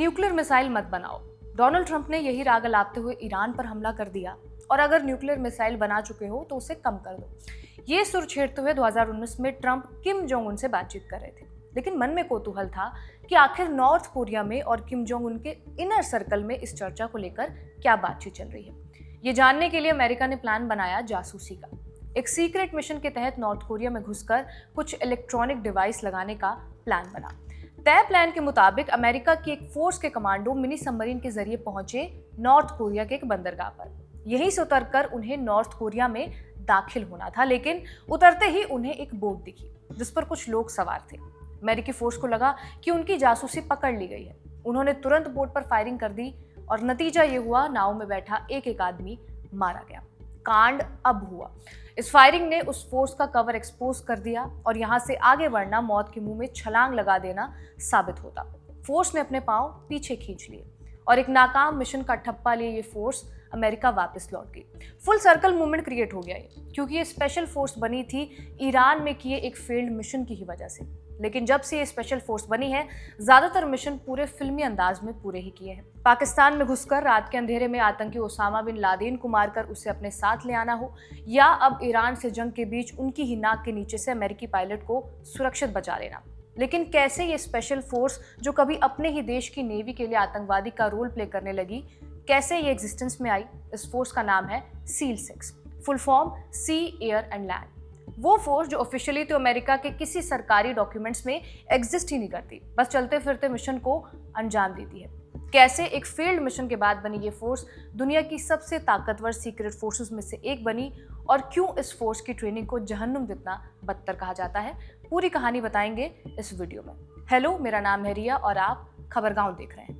Nuclear missile मत बनाओ। Donald Trump ने यही राग अलापते हुए ईरान पर हमला कर दिया और अगर न्यूक्लियर मिसाइल बना चुके हो तो उसे कम कर दो। ये सुर छेड़ते हुए 2019 में ट्रंप किम जोंग उन से बातचीत कर रहे थे, लेकिन मन में कौतूहल था कि आखिर नॉर्थ कोरिया में और किम जोंग उन के इनर सर्कल में इस चर्चा को लेकर क्या बातचीत चल रही है। ये जानने के लिए अमेरिका ने प्लान बनाया जासूसी का। एक सीक्रेट मिशन के तहत नॉर्थ कोरिया में घुसकर कुछ इलेक्ट्रॉनिक डिवाइस लगाने का प्लान बना। तय प्लान के मुताबिक अमेरिका की एक फोर्स के कमांडो मिनी सबमरीन के जरिए पहुंचे नॉर्थ कोरिया के एक बंदरगाह पर। यहीं से उतरकर उन्हें नॉर्थ कोरिया में दाखिल होना था, लेकिन उतरते ही उन्हें एक बोट दिखी जिस पर कुछ लोग सवार थे। अमेरिकी फोर्स को लगा कि उनकी जासूसी पकड़ ली गई है। उन्होंने तुरंत बोट पर फायरिंग कर दी और नतीजा ये हुआ, नाव में बैठा एक एक आदमी मारा गया। कांड अब हुआ। इस फायरिंग ने उस फोर्स का कवर एक्सपोज कर दिया और यहाँ से आगे बढ़ना मौत के मुंह में छलांग लगा देना साबित होता। फोर्स ने अपने पांव पीछे खींच लिए और एक नाकाम मिशन का ठप्पा लिए ये फोर्स अमेरिका वापस लौट गई। फुल सर्कल मूवमेंट क्रिएट हो गया ये, क्योंकि ये स्पेशल फोर्स बनी थी ईरान में किए एक फेल्ड मिशन की ही वजह से। लेकिन जब से ये स्पेशल फोर्स बनी है, ज्यादातर मिशन पूरे फिल्मी अंदाज में पूरे ही किए हैं। पाकिस्तान में घुसकर रात के अंधेरे में आतंकी ओसामा बिन लादेन को मारकर उसे अपने साथ ले आना हो, या अब ईरान से जंग के बीच उनकी ही नाक के नीचे से अमेरिकी पायलट को सुरक्षित बचा लेना। लेकिन कैसे ये स्पेशल फोर्स जो कभी अपने ही देश की नेवी के लिए आतंकवादी का रोल प्ले करने लगी, कैसे ये एग्जिस्टेंस में आई? इस फोर्स का नाम है SEAL 6, full form sea air and land. वो फोर्स जो ऑफिशियली तो अमेरिका के किसी सरकारी डॉक्यूमेंट्स में एग्जिस्ट ही नहीं करती, बस चलते फिरते मिशन को अंजाम देती है। कैसे एक फील्ड मिशन के बाद बनी ये फोर्स दुनिया की सबसे ताकतवर सीक्रेट फोर्सेस में से एक बनी, और क्यों इस फोर्स की ट्रेनिंग को जहन्नुम जितना बदतर कहा जाता है, पूरी कहानी बताएंगे इस वीडियो में। हेलो, मेरा नाम है रिया और आप खबरगांव देख रहे हैं।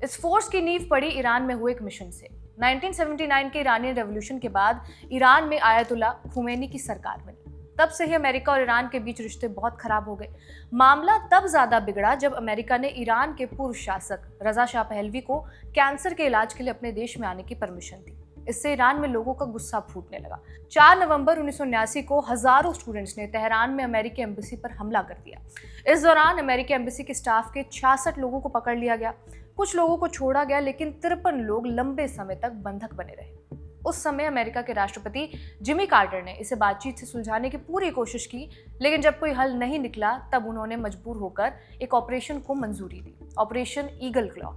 इस फोर्स की नींव पड़ी ईरान में हुए एक मिशन से। 1979 के ईरानी रेवोल्यूशन के बाद ईरान में आयतुल्ला खुमैनी की सरकार बनी। तब से ही अमेरिका और ईरान के बीच रिश्ते बहुत खराब हो गए। मामला तब ज्यादा बिगड़ा जब अमेरिका ने ईरान के पूर्व शासक रजा शाह पहलवी को कैंसर के इलाज के लिए अपने देश में आने की परमिशन दी। इससे ईरान में लोगों का गुस्सा फूटने लगा। 4 नवंबर 1979 को हजारों स्टूडेंट्स ने तेहरान में अमेरिकी एम्बेसी पर हमला कर दिया। इस दौरान अमेरिकी एम्बेसी के स्टाफ के 66 लोगों को पकड़ लिया गया। कुछ लोगों को छोड़ा गया, लेकिन 53 लोग लंबे समय तक बंधक बने रहे। उस समय अमेरिका के राष्ट्रपति जिमी कार्टर ने इसे बातचीत से सुलझाने की पूरी कोशिश की, लेकिन जब कोई हल नहीं निकला तब उन्होंने मजबूर होकर एक ऑपरेशन को मंजूरी दी, ऑपरेशन ईगल क्लॉ।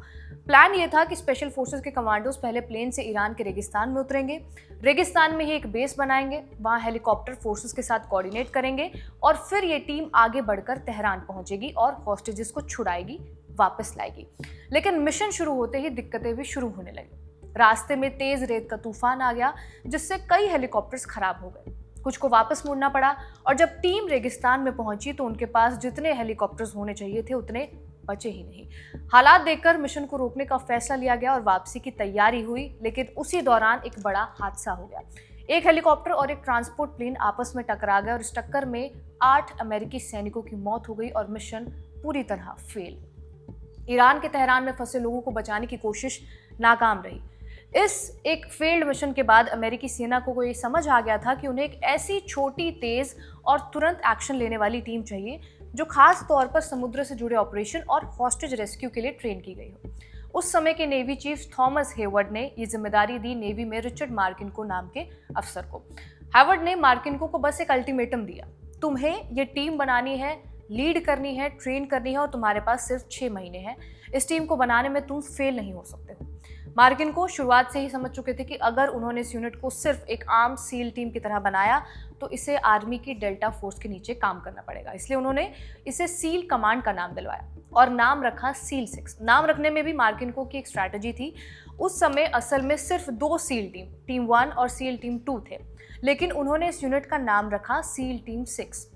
प्लान ये था कि स्पेशल फोर्सेस के कमांडोज पहले प्लेन से ईरान के रेगिस्तान में उतरेंगे, रेगिस्तान में ही एक बेस बनाएंगे, वहां हेलीकॉप्टर फोर्सेस के साथ कोऑर्डिनेट करेंगे और फिर ये टीम आगे बढ़कर तेहरान पहुंचेगी और हॉस्टेजेस को छुड़ाएगी, वापस लाएगी। लेकिन मिशन शुरू होते ही दिक्कतें भी शुरू होने लगी। रास्ते में तेज रेत का तूफान आ गया, जिससे कई हेलीकॉप्टर्स खराब हो गए। कुछ को वापस मुड़ना पड़ा और जब टीम रेगिस्तान में पहुंची तो उनके पास जितने हेलीकॉप्टर्स होने चाहिए थे उतने बचे ही नहीं। हालात देखकर मिशन को रोकने का फैसला लिया गया और वापसी की तैयारी हुई, लेकिन उसी दौरान एक बड़ा हादसा हो गया। एक हेलीकॉप्टर और एक ट्रांसपोर्ट प्लेन आपस में टकरा गए और इस टक्कर में 8 अमेरिकी सैनिकों की मौत हो गई और मिशन पूरी तरह फेल। ईरान के तेहरान में फंसे लोगों को बचाने की कोशिश नाकाम रही। इस एक फेल्ड मिशन के बाद अमेरिकी सेना को ये समझ आ गया था कि उन्हें एक ऐसी छोटी, तेज और तुरंत एक्शन लेने वाली टीम चाहिए जो खास तौर पर समुद्र से जुड़े ऑपरेशन और हॉस्टेज रेस्क्यू के लिए ट्रेन की गई हो। उस समय के नेवी चीफ थॉमस हेवर्ड ने ये जिम्मेदारी दी नेवी में रिचर्ड मार्किनको नाम के अफसर को। हेवर्ड ने मार्किनको को बस एक अल्टीमेटम दिया, तुम्हें ये टीम बनानी है, लीड करनी है, ट्रेन करनी है और तुम्हारे पास सिर्फ 6 महीने हैं। इस टीम को बनाने में तुम फेल नहीं हो सकते हो। मार्किनको शुरुआत से ही समझ चुके थे कि अगर उन्होंने इस यूनिट को सिर्फ एक आम सील टीम की तरह बनाया तो इसे आर्मी की डेल्टा फोर्स के नीचे काम करना पड़ेगा। इसलिए उन्होंने इसे सील कमांड का नाम दिलवाया और नाम रखा सील 6। नाम रखने में भी मार्किनको की एक स्ट्रैटेजी थी। उस समय असल में सिर्फ 2 सील टीम, टीम 1 और सील टीम 2 थे, लेकिन उन्होंने इस यूनिट का नाम रखा सील टीम 6,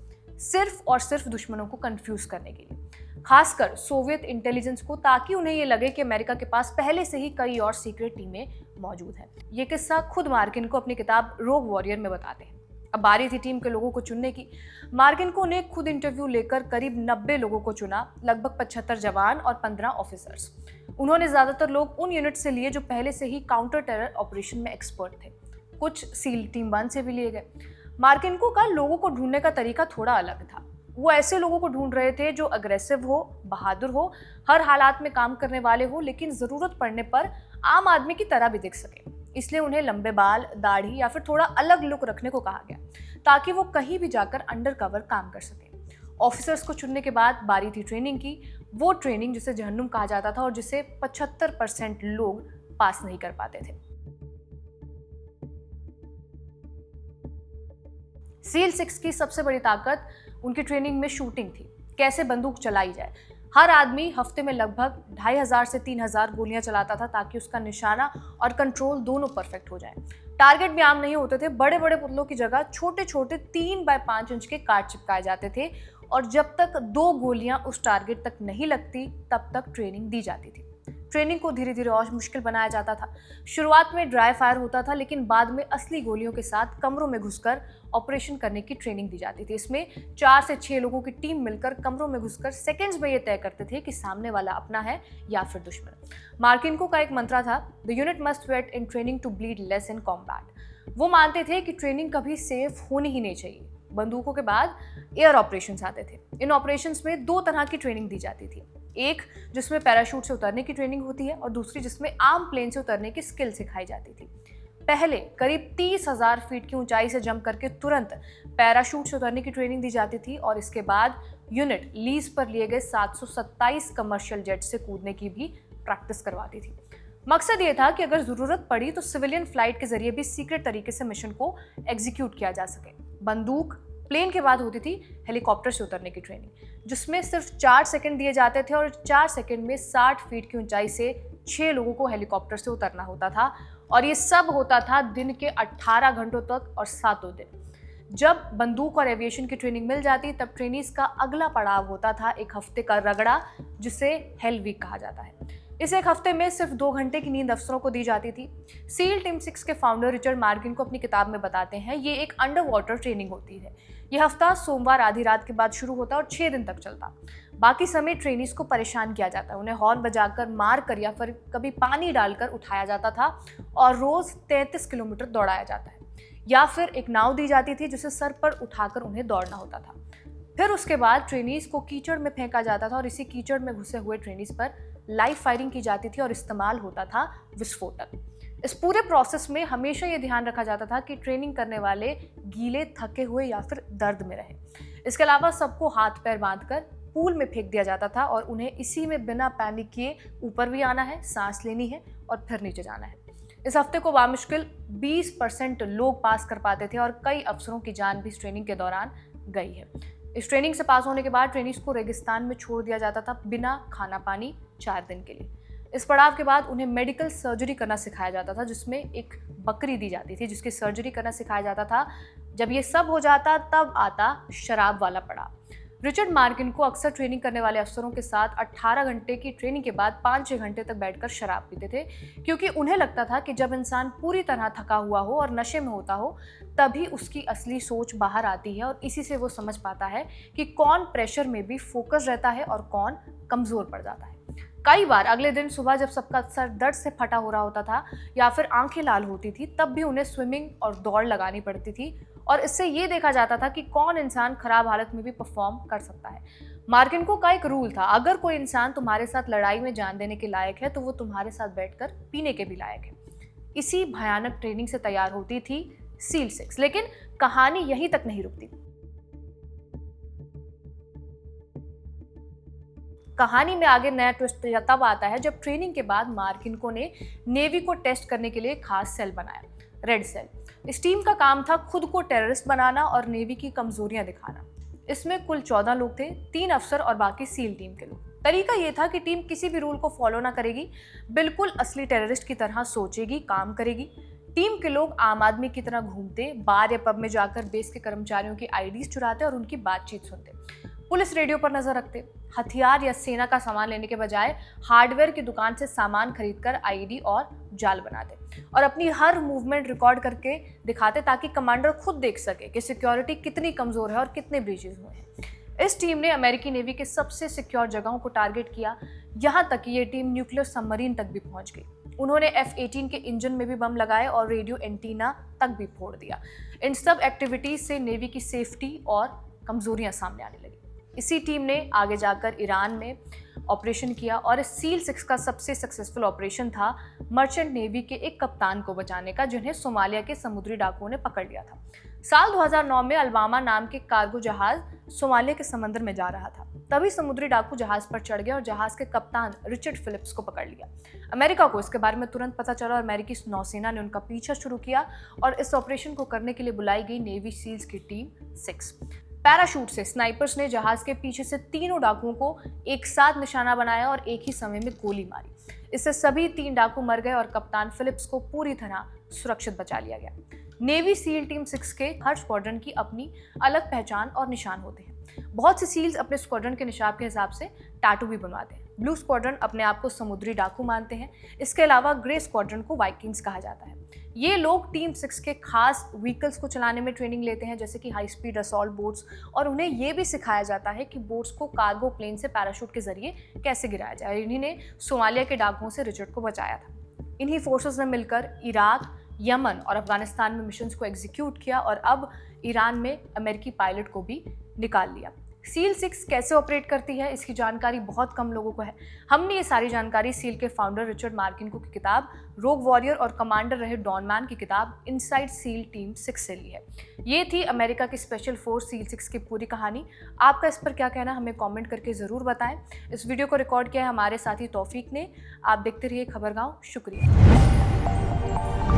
सिर्फ और सिर्फ दुश्मनों को कंफ्यूज करने के लिए, खासकर सोवियत इंटेलिजेंस को, ताकि उन्हें ये लगे कि अमेरिका के पास पहले से ही कई और सीक्रेट टीमें मौजूद हैं। ये किस्सा खुद मार्किनको अपनी किताब रोग वॉरियर में बताते हैं। अब बारी थी टीम के लोगों को चुनने की। मार्किनको ने खुद इंटरव्यू लेकर करीब 90 लोगों को चुना, लगभग 75 जवान और 15 ऑफिसर्स। उन्होंने ज्यादातर लोग उन यूनिट से लिए जो पहले से ही काउंटर टेरर ऑपरेशन में एक्सपर्ट थे। कुछ सील टीम 1 से भी लिए गए। मार्किनको का लोगों को ढूंढने का तरीका थोड़ा अलग था। वो ऐसे लोगों को ढूंढ रहे थे जो अग्रेसिव हो, बहादुर हो, हर हालात में काम करने वाले हो, लेकिन जरूरत पड़ने पर आम आदमी की तरह भी दिख सके। इसलिए उन्हें लंबे बाल, दाढ़ी या फिर थोड़ा अलग लुक रखने को कहा गया, ताकि वो कहीं भी जाकर अंडर कवर काम कर सके। ऑफिसर्स को चुनने के बाद बारी थी ट्रेनिंग की, वो ट्रेनिंग जिसे जहन्नुम कहा जाता था और जिसे 75% लोग पास नहीं कर पाते थे। सील 6 की सबसे बड़ी ताकत उनकी ट्रेनिंग में शूटिंग थी, कैसे बंदूक चलाई जाए। हर आदमी हफ्ते में लगभग 2500 से 3000 गोलियां चलाता था, ताकि उसका निशाना और कंट्रोल दोनों परफेक्ट हो जाए। टारगेट भी आम नहीं होते थे, बड़े बड़े पुतलों की जगह छोटे छोटे 3 बाय 5 इंच के कार्ड चिपकाए जाते थे, और जब तक 2 गोलियां उस टारगेट तक नहीं लगती तब तक ट्रेनिंग दी जाती थी। ट्रेनिंग को धीरे धीरे और मुश्किल बनाया जाता था। शुरुआत में ड्राई फायर होता था, लेकिन बाद में असली गोलियों के साथ कमरों में घुसकर ऑपरेशन करने की ट्रेनिंग दी जाती थी। इसमें 4 से 6 लोगों की टीम मिलकर कमरों में घुसकर सेकंड्स में ये तय करते थे कि सामने वाला अपना है या फिर दुश्मन। मार्किनको का एक मंत्र था, the unit must wait in training to bleed less in combat. वो मानते थे कि ट्रेनिंग कभी सेफ होनी ही नहीं चाहिए। बंदूकों के बाद एयर ऑपरेशंस आते थे। इन ऑपरेशंस में 2 तरह की ट्रेनिंग दी जाती थी, एक जिसमें पैराशूट से उतरने की ट्रेनिंग होती है और दूसरी जिसमें आर्म प्लेन से उतरने की स्किल सिखाई जाती थी। पहले करीब 30,000 फीट की ऊंचाई से जंप करके तुरंत पैराशूट से उतरने की ट्रेनिंग दी जाती थी, और इसके बाद यूनिट लीज पर लिए गए 727 कमर्शियल जेट से कूदने की भी प्रैक्टिस करवाती थी। मकसद ये था कि अगर जरूरत पड़ी तो सिविलियन फ्लाइट के जरिए भी सीक्रेट तरीके से मिशन को एग्जीक्यूट किया जा सके। बंदूक प्लेन के बाद होती थी हेलीकॉप्टर से उतरने की ट्रेनिंग, जिसमें सिर्फ 4 सेकंड दिए जाते थे और 4 सेकंड में 60 फीट की ऊंचाई से 6 लोगों को हेलीकॉप्टर से उतरना होता था, और ये सब होता था दिन के 18 घंटों तक और 7 दिन। जब बंदूक और एविएशन की ट्रेनिंग मिल जाती तब ट्रेनीज का अगला पड़ाव होता था एक हफ्ते का रगड़ा, जिसे हेल वीक कहा जाता है। इस एक हफ्ते में सिर्फ 2 घंटे की नींद अफसरों को दी जाती थी। सील टीम 6 के फाउंडर रिचर्ड मार्किनको अपनी किताब में बताते हैं, ये एक अंडर वाटर ट्रेनिंग होती है। यह हफ्ता सोमवार आधी रात के बाद शुरू होता और 6 दिन तक चलता। बाकी समय ट्रेनीज को परेशान किया जाता है, उन्हें हॉर्न बजाकर, मार कर या फिर कभी पानी डालकर उठाया जाता था, और रोज 33 किलोमीटर दौड़ाया जाता है, या फिर एक नाव दी जाती थी जिसे सर पर उठाकर उन्हें दौड़ना होता था। फिर उसके बाद ट्रेनीज को कीचड़ में फेंका जाता था, और इसी कीचड़ में घुसे हुए ट्रेनीज पर लाइव फायरिंग की जाती थी और इस्तेमाल होता था विस्फोटक। इस पूरे प्रोसेस में हमेशा ये ध्यान रखा जाता था कि ट्रेनिंग करने वाले गीले, थके हुए या फिर दर्द में रहे। इसके अलावा सबको हाथ पैर बांधकर पूल में फेंक दिया जाता था, और उन्हें इसी में बिना पैनिक किए ऊपर भी आना है, सांस लेनी है और फिर नीचे जाना है। इस हफ्ते को बामुश्किल 20% लोग पास कर पाते थे, और कई अफसरों की जान भी इस ट्रेनिंग के दौरान गई है। इस ट्रेनिंग से पास होने के बाद ट्रेनीज को रेगिस्तान में छोड़ दिया जाता था बिना खाना पानी 4 दिन के लिए। इस पड़ाव के बाद उन्हें मेडिकल सर्जरी करना सिखाया जाता था, जिसमें एक बकरी दी जाती थी जिसकी सर्जरी करना सिखाया जाता था। जब ये सब हो जाता तब आता शराब वाला पड़ाव। रिचर्ड मार्किनको अक्सर ट्रेनिंग करने वाले अफसरों के साथ 18 घंटे की ट्रेनिंग के बाद 5-6 घंटे तक बैठकर शराब पीते थे, क्योंकि उन्हें लगता था कि जब इंसान पूरी तरह थका हुआ हो और नशे में होता हो तभी उसकी असली सोच बाहर आती है, और इसी से वो समझ पाता है कि कौन प्रेशर में भी फोकस रहता है और कौन कमज़ोर पड़ जाता है। कई बार अगले दिन सुबह जब सबका सर दर्द से फटा हो रहा होता था या फिर आंखें लाल होती थी, तब भी उन्हें स्विमिंग और दौड़ लगानी पड़ती थी, और इससे ये देखा जाता था कि कौन इंसान खराब हालत में भी परफॉर्म कर सकता है। मार्किनको का एक रूल था, अगर कोई इंसान तुम्हारे साथ लड़ाई में जान देने के लायक है तो वो तुम्हारे साथ बैठकर पीने के भी लायक है। इसी भयानक ट्रेनिंग से तैयार होती थी सील 6, लेकिन कहानी यहीं तक नहीं रुकती। कहानी में आगे नया ट्विस्ट तब आता है जब ट्रेनिंग के बाद मार्किनको ने नेवी को टेस्ट करने के लिए एक खास सेल बनाया, रेड सेल। इस टीम का काम था खुद को टेररिस्ट बनाना और नेवी की कमजोरियां दिखाना। इसमें कुल 14 लोग थे, 3 अफसर और बाकी सील टीम के लोग। तरीका ये था कि टीम किसी भी रूल को फॉलो ना करेगी, बिल्कुल असली टेररिस्ट की तरह सोचेगी, काम करेगी। टीम के लोग आम आदमी की तरह घूमते, बार या पब में जाकर बेस के कर्मचारियों की आईडीज चुराते और उनकी बातचीत सुनते। पुलिस रेडियो पर नजर रखते, हथियार या सेना का सामान लेने के बजाय हार्डवेयर की दुकान से सामान खरीदकर आईडी और जाल बनाते और अपनी हर मूवमेंट रिकॉर्ड करके दिखाते, ताकि कमांडर खुद देख सके कि सिक्योरिटी कितनी कमजोर है और कितने ब्रीचेस हुए हैं। इस टीम ने अमेरिकी नेवी के सबसे सिक्योर जगहों को टारगेट किया, यहाँ तक कि ये टीम न्यूक्लियर सबमरीन तक भी पहुंच गई। उन्होंने F-18 के इंजन में भी बम लगाए और रेडियो एंटीना तक भी फोड़ दिया। इन सब एक्टिविटीज से नेवी की सेफ्टी और कमजोरियां सामने आने लगी। इसी टीम ने आगे जाकर ईरान में ऑपरेशन किया और इस सील 6 का सबसे सक्सेसफुल ऑपरेशन था मर्चेंट नेवी के एक कप्तान को बचाने का, जिन्हें सोमालिया के समुद्री डाकुओं ने पकड़ लिया था। साल 2009 में अल्बामा नाम के कार्गो जहाज सोमालिया के समंदर में जा रहा था। तभी समुद्री डाकू जहाज पर चढ़ गए और जहाज के कप्तान रिचर्ड फिलिप्स को पकड़ लिया। अमेरिका को इसके बारे में तुरंत पता चला और अमेरिकी नौसेना ने उनका पीछा शुरू किया और इस ऑपरेशन को करने के लिए बुलाई गई नेवी सील्स की टीम 6। पैराशूट से स्नाइपर्स ने जहाज के पीछे से तीनों डाकुओं को एक साथ निशाना बनाया और एक ही समय में गोली मारी। इससे सभी 3 डाकू मर गए और कप्तान फिलिप्स को पूरी तरह सुरक्षित बचा लिया गया। नेवी सील टीम 6 के हर स्क्वाड्रन की अपनी अलग पहचान और निशान होते हैं। बहुत से सील्स अपने स्क्वाड्रन के निशान के हिसाब से टैटू भी बनवाते हैं। ब्लू स्क्वाड्रन अपने आप को समुद्री डाकू मानते हैं। इसके अलावा ग्रे स्क्वाड्रन को वाइकिंग्स कहा जाता है। ये लोग टीम 6 के खास व्हीकल्स को चलाने में ट्रेनिंग लेते हैं, जैसे कि हाई स्पीड असॉल्ट बोट्स, और उन्हें ये भी सिखाया जाता है कि बोट्स को कार्गो प्लेन से पैराशूट के जरिए कैसे गिराया जाए। इन्हीं ने सोमालिया के डाकुओं से रिचर्ड को बचाया था। इन्हीं फोर्सेस ने मिलकर इराक, यमन और अफगानिस्तान में मिशंस को एग्जीक्यूट किया और अब ईरान में अमेरिकी पायलट को भी निकाल लिया। सील 6 कैसे ऑपरेट करती है, इसकी जानकारी बहुत कम लोगों को है। हमने ये सारी जानकारी सील के फाउंडर रिचर्ड मार्किनको की किताब रोग वॉरियर और कमांडर रहे डॉन मैन की किताब इनसाइड सील टीम 6 से ली है। ये थी अमेरिका की स्पेशल फोर्स सील 6 की पूरी कहानी। आपका इस पर क्या कहना, हमें कमेंट करके ज़रूर बताएं। इस वीडियो को रिकॉर्ड किया है हमारे साथी तौफीक ने। आप देखते रहिए खबरगांव। शुक्रिया।